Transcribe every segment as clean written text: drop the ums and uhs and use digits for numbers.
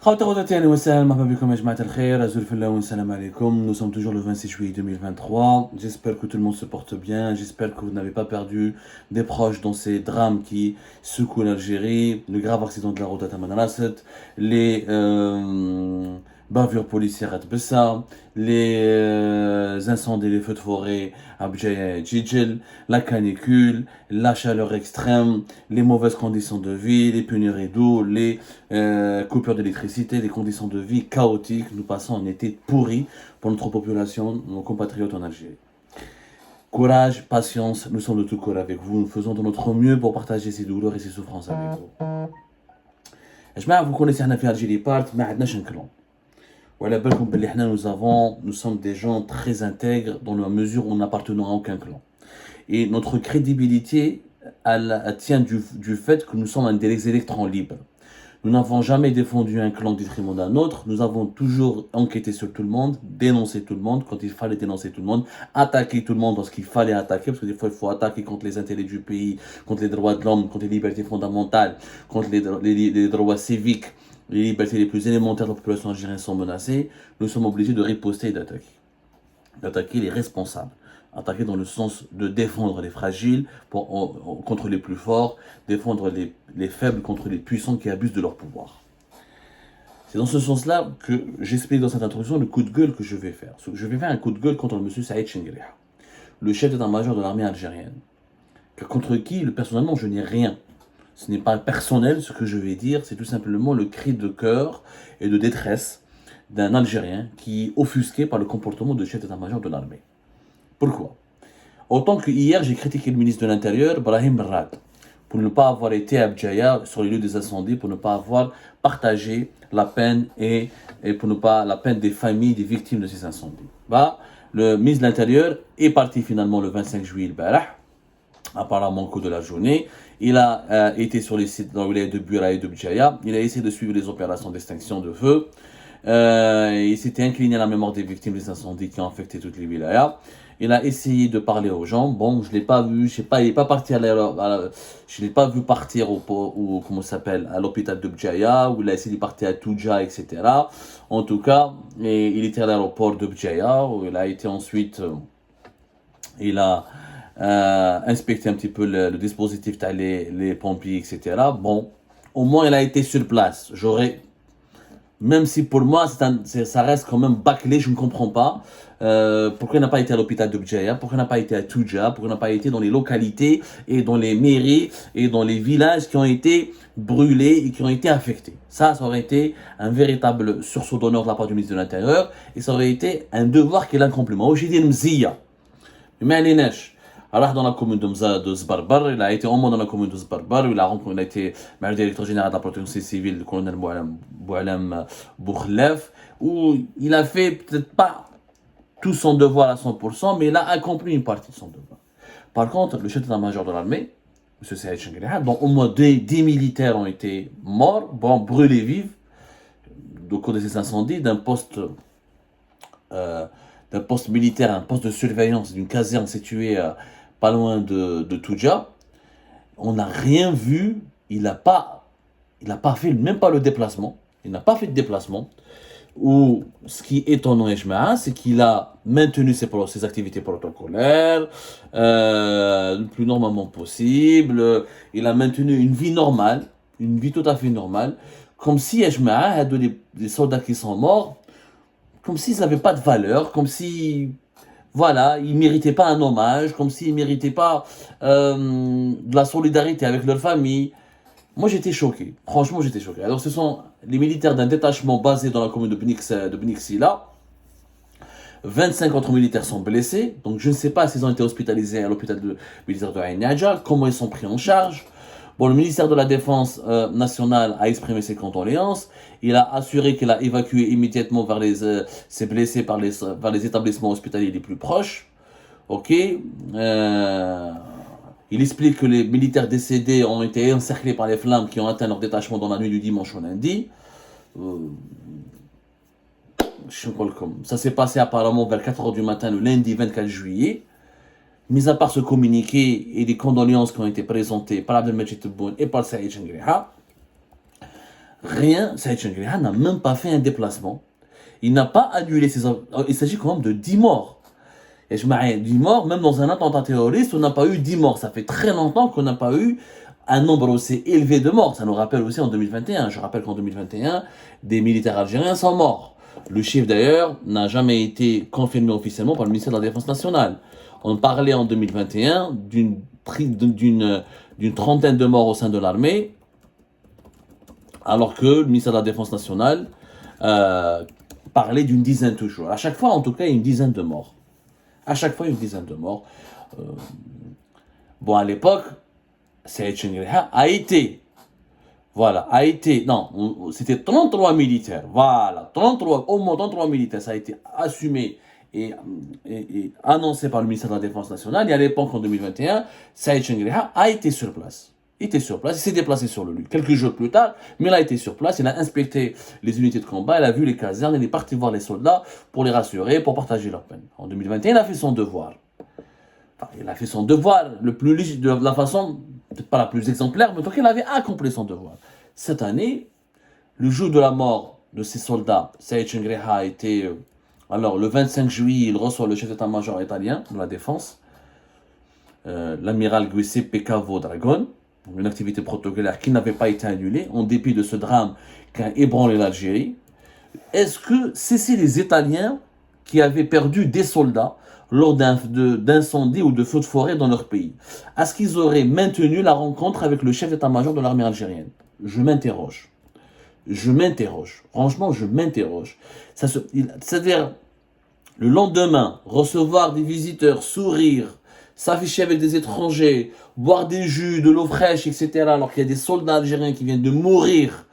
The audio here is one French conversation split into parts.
خواتي اهلا وسهلا مرحبا بكم يا جماعة الخير أزول في الله والسلام عليكم. Nous sommes toujours le 26 juillet 2023. J'espère que tout le monde se porte bien. J'espère que vous n'avez pas perdu des proches dans ces drames qui secouent l'Algérie, le grave accident de la route à Tamanrasset, les bavures policières à Tbessa, les incendies, les feux de forêt à Bjaya et Djidjel, la canicule, la chaleur extrême, les mauvaises conditions de vie, les pénuries d'eau, les coupures d'électricité, les conditions de vie chaotiques. Nous passons un été pourri pour notre population, nos compatriotes en Algérie. Courage, patience, nous sommes de tout cœur avec vous. Nous faisons de notre mieux pour partager ces douleurs et ces souffrances avec vous. Vous connaissez en Algérie part, mais nous clan. Nous sommes des gens très intègres dans la mesure où nous n'appartenons à aucun clan. Et notre crédibilité, elle tient du fait que nous sommes des électrons libres. Nous n'avons jamais défendu un clan au détriment d'un autre. Nous avons toujours enquêté sur tout le monde, dénoncé tout le monde quand il fallait dénoncer tout le monde, attaqué tout le monde lorsqu'il fallait attaquer, parce que des fois il faut attaquer contre les intérêts du pays, contre les droits de l'homme, contre les libertés fondamentales, contre les droits civiques, les libertés les plus élémentaires de la population algérienne sont menacées. Nous sommes obligés de riposter et d'attaquer les responsables. Attaquer dans le sens de défendre les fragiles contre les plus forts, défendre les faibles contre les puissants qui abusent de leur pouvoir. C'est dans ce sens-là que j'explique dans cette introduction le coup de gueule que je vais faire. Je vais faire un coup de gueule contre le monsieur Saïd Chengriha, le chef d'état-major de l'armée algérienne, contre qui, personnellement, je n'ai rien. Ce n'est pas personnel ce que je vais dire, c'est tout simplement le cri de cœur et de détresse d'un Algérien qui est offusqué par le comportement du chef d'état-major de l'armée. Pourquoi? Autant que hier, j'ai critiqué le ministre de l'Intérieur, Brahim Rad, pour ne pas avoir été à Bjaya sur les lieux des incendies, pour ne pas avoir partagé la peine et pour ne pas la peine des familles des victimes de ces incendies. Le ministre de l'Intérieur est parti finalement le 25 juillet le Barah, apparemment au cours de la journée. Il a été sur les sites dans le de Bura et de Bjaya. Il a essayé de suivre les opérations d'extinction de feu. Il s'était incliné à la mémoire des victimes des incendies qui ont affecté toutes les wilayas. Il a essayé de parler aux gens. Bon, je l'ai pas vu. Je l'ai pas parti je l'ai pas vu partir à l'hôpital de Bjaya, où il a essayé de partir à Touja, etc. En tout cas, il était à l'aéroport de Bjaya, où il a été ensuite, il a inspecté un petit peu le dispositif, les pompiers, etc. Bon, au moins il a été sur place. Même si pour moi, ça reste quand même bâclé, je ne comprends pas pourquoi il n'a pas été à l'hôpital de Bjaya, pourquoi il n'a pas été à Touja, pourquoi il n'a pas été dans les localités et dans les mairies et dans les villages qui ont été brûlés et qui ont été affectés. Ça aurait été un véritable sursaut d'honneur de la part du ministre de l'Intérieur et ça aurait été un devoir qu'il a accompli. Moi, j'ai dit Mzia, mais alors dans la commune de Zbarbar, il a été au moins dans la commune de Zbarbar, il a été le directeur général de la protection civile, le colonel Boualem Boukhlef, où il a fait peut-être pas tout son devoir à 100%, mais il a accompli une partie de son devoir. Par contre, le chef d'état-major de l'armée, M. Saïd Chengriha, dont au moins 10 militaires ont été morts, brûlés vifs, au cours de ces incendies, d'un poste militaire, un poste de surveillance d'une caserne située pas loin de Touja. On n'a rien vu, il n'a pas fait même pas le déplacement, il n'a pas fait de déplacement. Ou ce qui est étonnant, c'est qu'il a maintenu ses activités protocolaires le plus normalement possible. Il a maintenu une vie normale, une vie tout à fait normale, comme si les soldats qui sont morts, comme s'ils n'avaient pas de valeur, comme si voilà, ils ne méritaient pas un hommage, comme s'ils ne méritaient pas de la solidarité avec leur famille. Moi, j'étais choqué. Franchement, j'étais choqué. Alors, ce sont les militaires d'un détachement basé dans la commune de Bnixila. 25 autres militaires sont blessés. Donc, je ne sais pas s'ils ont été hospitalisés à l'hôpital militaire de Ain Nadja, comment ils sont pris en charge. Bon, le ministère de la Défense nationale a exprimé ses condoléances. Il a assuré qu'il a évacué immédiatement ses blessés vers les établissements hospitaliers les plus proches. Ok. Il explique que les militaires décédés ont été encerclés par les flammes qui ont atteint leur détachement dans la nuit du dimanche au lundi. Ça s'est passé apparemment vers 4h du matin le lundi 24 juillet. Mis à part ce communiqué et les condoléances qui ont été présentées par Abdelmajid Tebboune et par Saïd Chengriha, Rien, Saïd Chengriha n'a même pas fait un déplacement. Il n'a pas annulé ses... Il s'agit quand même de 10 morts. Et je m'arrête 10 morts, même dans un attentat terroriste, on n'a pas eu 10 morts. Ça fait très longtemps qu'on n'a pas eu un nombre aussi élevé de morts. Ça nous rappelle aussi en 2021. Je rappelle qu'en 2021, des militaires algériens sont morts. Le chiffre d'ailleurs n'a jamais été confirmé officiellement par le ministère de la Défense nationale. On parlait en 2021 d'une trentaine de morts au sein de l'armée, alors que le ministère de la Défense nationale parlait d'une dizaine toujours. À chaque fois, en tout cas, une dizaine de morts. À chaque fois, une dizaine de morts. Bon, à l'époque, Saïd Chengriha a été, c'était 33 militaires, voilà, 33, au moins 33 militaires, ça a été assumé et annoncé par le ministère de la Défense nationale. Et à l'époque, en 2021, Saïd Chengriha a été sur place. Il s'est déplacé sur le lieu quelques jours plus tard, mais il a été sur place, il a inspecté les unités de combat, il a vu les casernes, il est parti voir les soldats pour les rassurer, pour partager leur peine. En 2021, il a fait son devoir. Enfin, il a fait son devoir le plus légitime, de la façon, peut-être pas la plus exemplaire, mais en tout cas, il avait accompli son devoir. Cette année, le jour de la mort de ces soldats, Saïd Chengriha a été... alors, le 25 juillet, il reçoit le chef d'état-major italien de la défense, l'amiral Giuseppe Cavo Dragon, une activité protocolaire qui n'avait pas été annulée, en dépit de ce drame qui a ébranlé l'Algérie. Est-ce que c'est les Italiens qui avaient perdu des soldats lors d'incendies ou de feux de forêt dans leur pays? Est-ce qu'ils auraient maintenu la rencontre avec le chef d'état-major de l'armée algérienne? Je m'interroge. Franchement, je m'interroge. C'est-à-dire, le lendemain, recevoir des visiteurs, sourire, s'afficher avec des étrangers, boire des jus, de l'eau fraîche, etc., alors qu'il y a des soldats algériens qui viennent de mourir,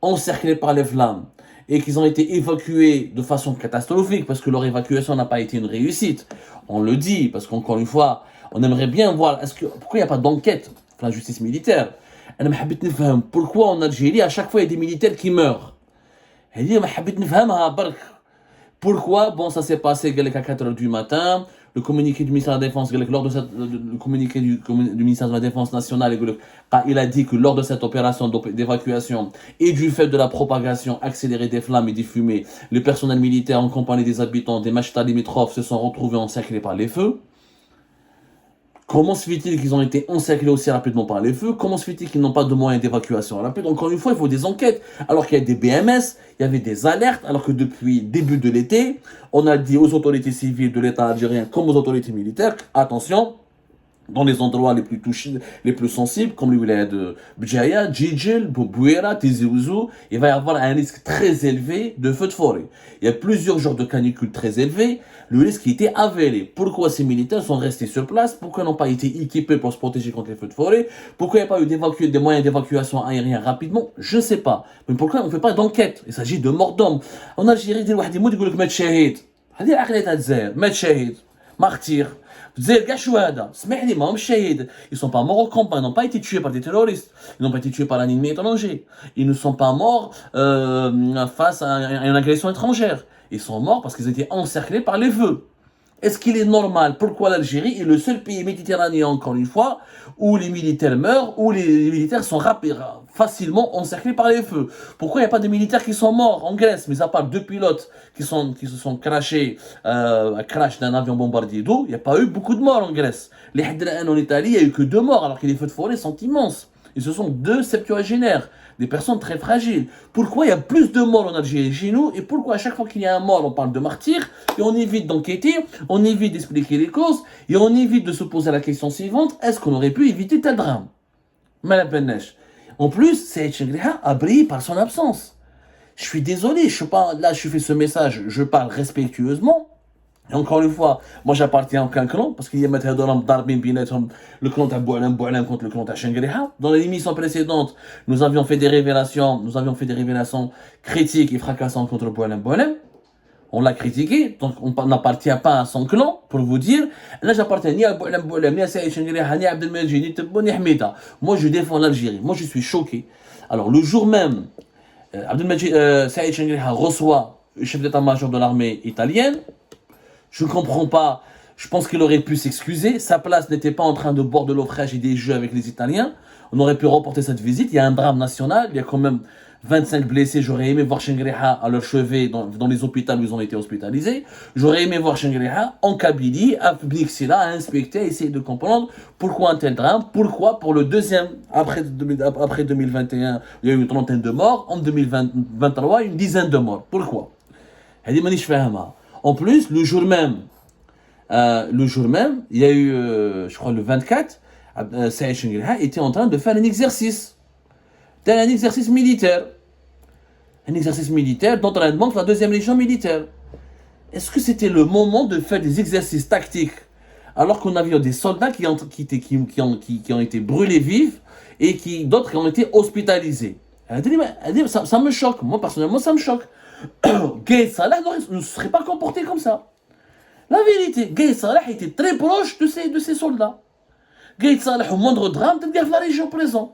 encerclés par les flammes, et qu'ils ont été évacués de façon catastrophique, parce que leur évacuation n'a pas été une réussite. On le dit, parce qu'encore une fois, on aimerait bien voir, pourquoi il n'y a pas d'enquête pour la justice militaire? Pourquoi en Algérie, à chaque fois, il y a des militaires qui meurent? Pourquoi? Bon, ça s'est passé à 4h du matin. Le communiqué du ministère de la Défense, lors de le communiqué du ministère de la Défense nationale, il a dit que lors de cette opération d'évacuation et du fait de la propagation accélérée des flammes et des fumées, le personnel militaire en compagnie des habitants des machtas limitrophes se sont retrouvés encerclés par les feux. Comment se fait-il qu'ils ont été encerclés aussi rapidement par les feux? Comment se fait-il qu'ils n'ont pas de moyens d'évacuation rapide? Encore une fois, il faut des enquêtes. Alors qu'il y a des BMS, il y avait des alertes, alors que depuis le début de l'été, on a dit aux autorités civiles de l'État algérien comme aux autorités militaires, attention, dans les endroits les plus touchés, les plus sensibles, comme les wilayas de Bjaya, Djidjel, Bouera, Tizi Ouzou, il va y avoir un risque très élevé de feux de forêt. Il y a plusieurs jours de canicule très élevés, le risque était avéré. Pourquoi ces militaires sont restés sur place? Pourquoi ils n'ont pas été équipés pour se protéger contre les feux de forêt? Pourquoi il n'y a pas eu des moyens d'évacuation aériens rapidement? Je ne sais pas. Mais pourquoi on ne fait pas d'enquête? Il s'agit de morts d'hommes. En Algérie, il y a des gens qui disent que shahid. هذه العقلية تاع الجزائر مات شهيد martyr. Ils sont pas morts au combat, ils n'ont pas été tués par des terroristes, ils n'ont pas été tués par un ennemi étranger, ils ne sont pas morts face à une agression étrangère, ils sont morts parce qu'ils étaient encerclés par les feux. Est-ce qu'il est normal? Pourquoi l'Algérie est le seul pays méditerranéen, encore une fois, où les militaires meurent, où les militaires sont facilement encerclés par les feux? Pourquoi il n'y a pas de militaires qui sont morts en Grèce, mais à part 2 pilotes qui se sont crashés, crash d'un avion bombardier d'eau, il n'y a pas eu beaucoup de morts en Grèce. Les Hadra'an en Italie, il n'y a eu que 2 morts, alors que les feux de forêt sont immenses. Et ce sont 2 septuagénaires, des personnes très fragiles. Pourquoi il y a plus de morts en Algérie chez nous? Et pourquoi à chaque fois qu'il y a un mort, on parle de martyr? Et on évite d'enquêter, on évite d'expliquer les causes, et on évite de se poser la question suivante: est-ce qu'on aurait pu éviter tel drame? En plus, Saïd Chengriha a brillé par son absence. Je suis désolé, je fais ce message, je parle respectueusement. Et encore une fois, moi j'appartiens à aucun clan, parce qu'il y a le clan à Boualem contre le clan à Chengriha. Dans l'émission précédente, nous avions fait des révélations critiques et fracassantes contre Boualem. On l'a critiqué, donc on n'appartient pas à son clan, pour vous dire. Là, j'appartiens ni à Boualem, ni à Saïd Chengriha, ni à Abdelmajid, ni Tebboune, ni Hamida. Moi, je défends l'Algérie. Moi, je suis choqué. Alors, le jour même, Saïd Chengriha reçoit le chef d'état-major de l'armée italienne. Je ne comprends pas. Je pense qu'il aurait pu s'excuser. Sa place n'était pas en train de boire de l'eau fraîche et des jeux avec les Italiens. On aurait pu reporter cette visite. Il y a un drame national. Il y a quand même 25 blessés. J'aurais aimé voir Shengriha à leur chevet dans les hôpitaux où ils ont été hospitalisés. J'aurais aimé voir Shengriha en Kabylie, à Bnixila, à inspecter, à essayer de comprendre pourquoi un tel drame, pourquoi pour le deuxième, après 2021, il y a eu une trentaine de morts, en 2023, une dizaine de morts. Pourquoi? En plus, le jour même, il y a eu, je crois le 24, Saïd Shengriha était en train de faire un exercice. Tel un exercice militaire. Un exercice militaire d'entraînement de la deuxième légion militaire. Est-ce que c'était le moment de faire des exercices tactiques alors qu'on avait des soldats qui ont été brûlés vifs et d'autres qui ont été hospitalisés? Ça me choque. Moi, personnellement, ça me choque. Gaïd Salah ne se serait pas comporté comme ça. La vérité, Gaïd Salah était très proche de ces soldats. Gaïd Salah, au moindre drame, tu la région présente.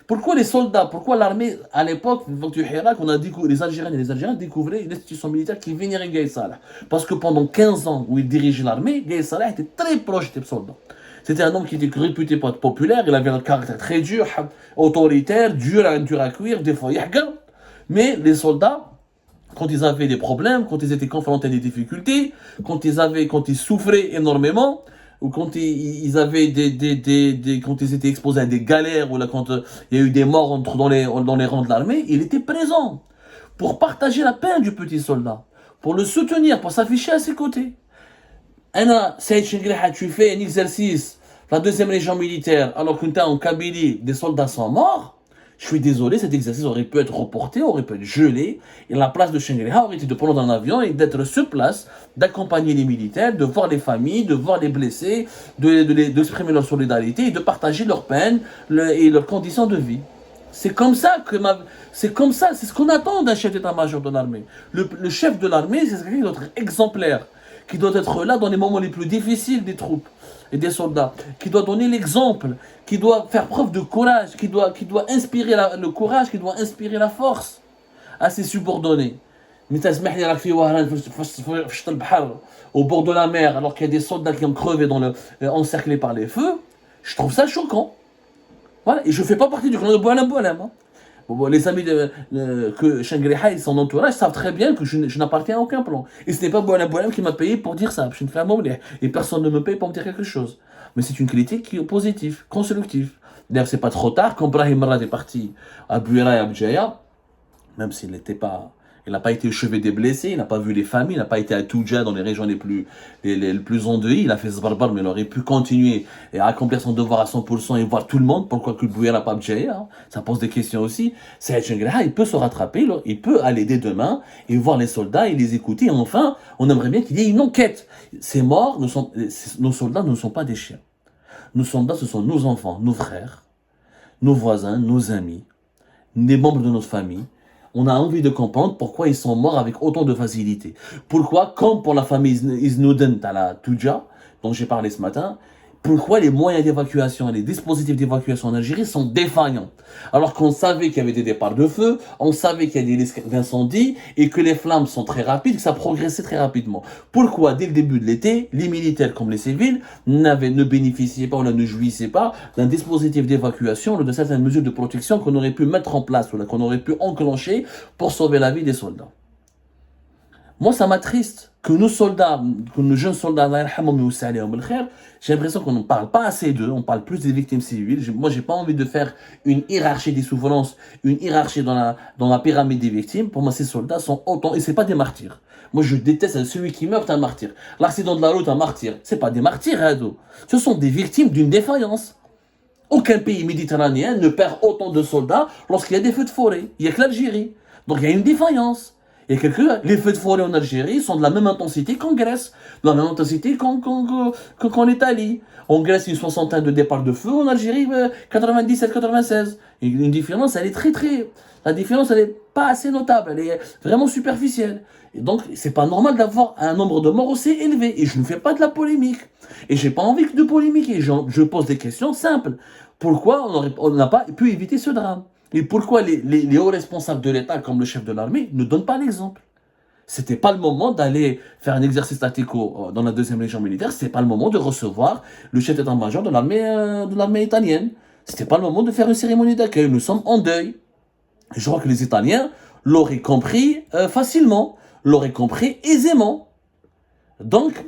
Pourquoi les soldats, pourquoi l'armée, à l'époque, du Hirak, les Algériens et les Algériens découvraient une institution militaire qui vénérait Gaïd Salah? Parce que pendant 15 ans où il dirigeait l'armée, Gaïd Salah était très proche des soldats. C'était un homme qui était réputé pour être populaire, il avait un caractère très dur, autoritaire, dur à cuire, des fois yahga. Mais les soldats, quand ils avaient des problèmes, quand ils étaient confrontés à des difficultés, quand ils souffraient énormément, ou quand ils avaient quand ils étaient exposés à des galères, ou là, quand il y a eu des morts dans les rangs de l'armée, il était présent pour partager la peine du petit soldat, pour le soutenir, pour s'afficher à ses côtés. Anna, Saïd Shengriha, tu fais un exercice, la deuxième légion militaire, alors que tu en Kabylie, des soldats sont morts. Je suis désolé, cet exercice aurait pu être reporté, aurait pu être gelé, et la place de Shengriha aurait été de prendre un avion et d'être sur place, d'accompagner les militaires, de voir les familles, de voir les blessés, d'exprimer leur solidarité et de partager leur peine et leurs conditions de vie. C'est comme ça, c'est ce qu'on attend d'un chef d'état-major de l'armée. Le chef de l'armée, c'est quelqu'un qui doit être exemplaire, qui doit être là dans les moments les plus difficiles des troupes et des soldats, qui doit donner l'exemple, qui doit faire preuve de courage, qui doit inspirer le courage, qui doit inspirer la force à ses subordonnés. Mais au bord de la mer, alors qu'il y a des soldats qui ont crevé encerclés par les feux, je trouve ça choquant. Voilà, et je ne fais pas partie du clan de Boualem. Hein. Les amis que Shengriha et son entourage savent très bien que je n'appartiens à aucun plan. Et ce n'est pas Boualem qui m'a payé pour dire ça. Je ne fais un et personne ne me paye pour me dire quelque chose. Mais c'est une critique qui est positive, constructive. D'ailleurs, c'est pas trop tard quand Brahim Rad est parti à Bouira et à Bjaya, même s'il n'était pas. Il n'a pas été au chevet des blessés, il n'a pas vu les familles, il n'a pas été à Touja dans les régions les plus endeuillées, il a fait Zbarbar, mais il aurait pu continuer et accomplir son devoir à 100% et voir tout le monde, pourquoi que le Bouya n'a pas Bjaya, hein. Ça pose des questions aussi. Saïd Shengriha, il peut se rattraper, il peut aller dès demain et voir les soldats et les écouter, et enfin, on aimerait bien qu'il y ait une enquête. Ces morts, nos soldats ne sont pas des chiens. Nos soldats, ce sont nos enfants, nos frères, nos voisins, nos amis, des membres de notre famille. On a envie de comprendre pourquoi ils sont morts avec autant de facilité. Pourquoi, comme pour la famille Iznuden à la Touja, dont j'ai parlé ce matin, pourquoi les moyens d'évacuation et les dispositifs d'évacuation en Algérie sont défaillants. Alors qu'on savait qu'il y avait des départs de feu, on savait qu'il y a des risques d'incendie et que les flammes sont très rapides, que ça progressait très rapidement. Pourquoi, dès le début de l'été, les militaires comme les civils ne bénéficiaient pas ou ne jouissaient pas d'un dispositif d'évacuation ou de certaines mesures de protection qu'on aurait pu mettre en place ou qu'on aurait pu enclencher pour sauver la vie des soldats. Moi, ça m'attriste que nos soldats, que nos jeunes soldats, j'ai l'impression qu'on ne parle pas assez d'eux, on parle plus des victimes civiles. Moi, j'ai pas envie de faire une hiérarchie des souffrances, une hiérarchie dans la pyramide des victimes. Pour moi, ces soldats sont autant, et c'est pas des martyrs. Moi, je déteste celui qui meurt, un martyr. L'accident de la route, un martyr. C'est pas des martyrs, Hado. Ce sont des victimes d'une défaillance. Aucun pays méditerranéen ne perd autant de soldats lorsqu'il y a des feux de forêt. Il y a que l'Algérie. Donc, il y a une défaillance. Et les feux de forêt en Algérie sont de la même intensité qu'en Grèce, de la même intensité qu'en Italie. En Grèce, une soixantaine de départs de feu, en Algérie, 97-96. Et une différence, la différence, elle est pas assez notable, elle est vraiment superficielle. Et donc, c'est pas normal d'avoir un nombre de morts aussi élevé. Et je ne fais pas de la polémique. Et j'ai pas envie de polémiquer. Je pose des questions simples. Pourquoi on n'a pas pu éviter ce drame? Et pourquoi les hauts responsables de l'État, comme le chef de l'armée, ne donnent pas l'exemple? C'était pas le moment d'aller faire un exercice tactico dans la deuxième légion militaire. C'était pas le moment de recevoir le chef d'état-major de l'armée italienne. C'était pas le moment de faire une cérémonie d'accueil. Nous sommes en deuil. Et je crois que les Italiens l'auraient compris facilement, l'auraient compris aisément. Donc,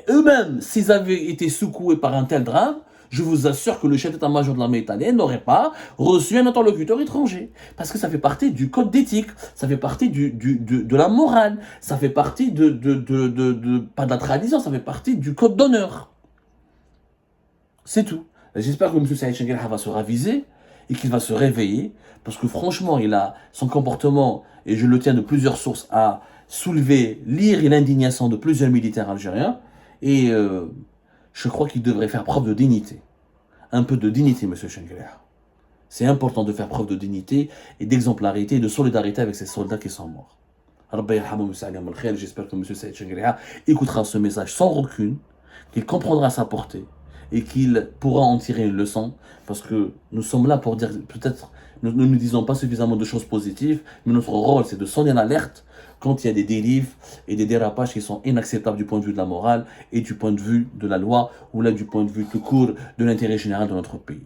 eux-mêmes, s'ils avaient été secoués par un tel drame, je vous assure que le chef d'état-major de l'armée italienne n'aurait pas reçu un interlocuteur étranger. Parce que ça fait partie du code d'éthique, ça fait partie de la morale, ça fait partie pas de la tradition, ça fait partie du code d'honneur. C'est tout. J'espère que M. Saïd Chenguelha va se raviser et qu'il va se réveiller, parce que franchement, son comportement, et je le tiens de plusieurs sources, a soulevé l'ire et l'indignation de plusieurs militaires algériens, et je crois qu'il devrait faire preuve de dignité. Un peu de dignité, M. Chenguelha. C'est important de faire preuve de dignité et d'exemplarité et de solidarité avec ces soldats qui sont morts. J'espère que M. Saïd Chenguelha écoutera ce message sans rancune, qu'il comprendra sa portée et qu'il pourra en tirer une leçon, parce que nous sommes là pour dire, peut-être, nous ne disons pas suffisamment de choses positives, mais notre rôle, c'est de sonner l'alerte quand il y a des dérives et des dérapages qui sont inacceptables du point de vue de la morale et du point de vue de la loi, ou là du point de vue tout court de l'intérêt général de notre pays.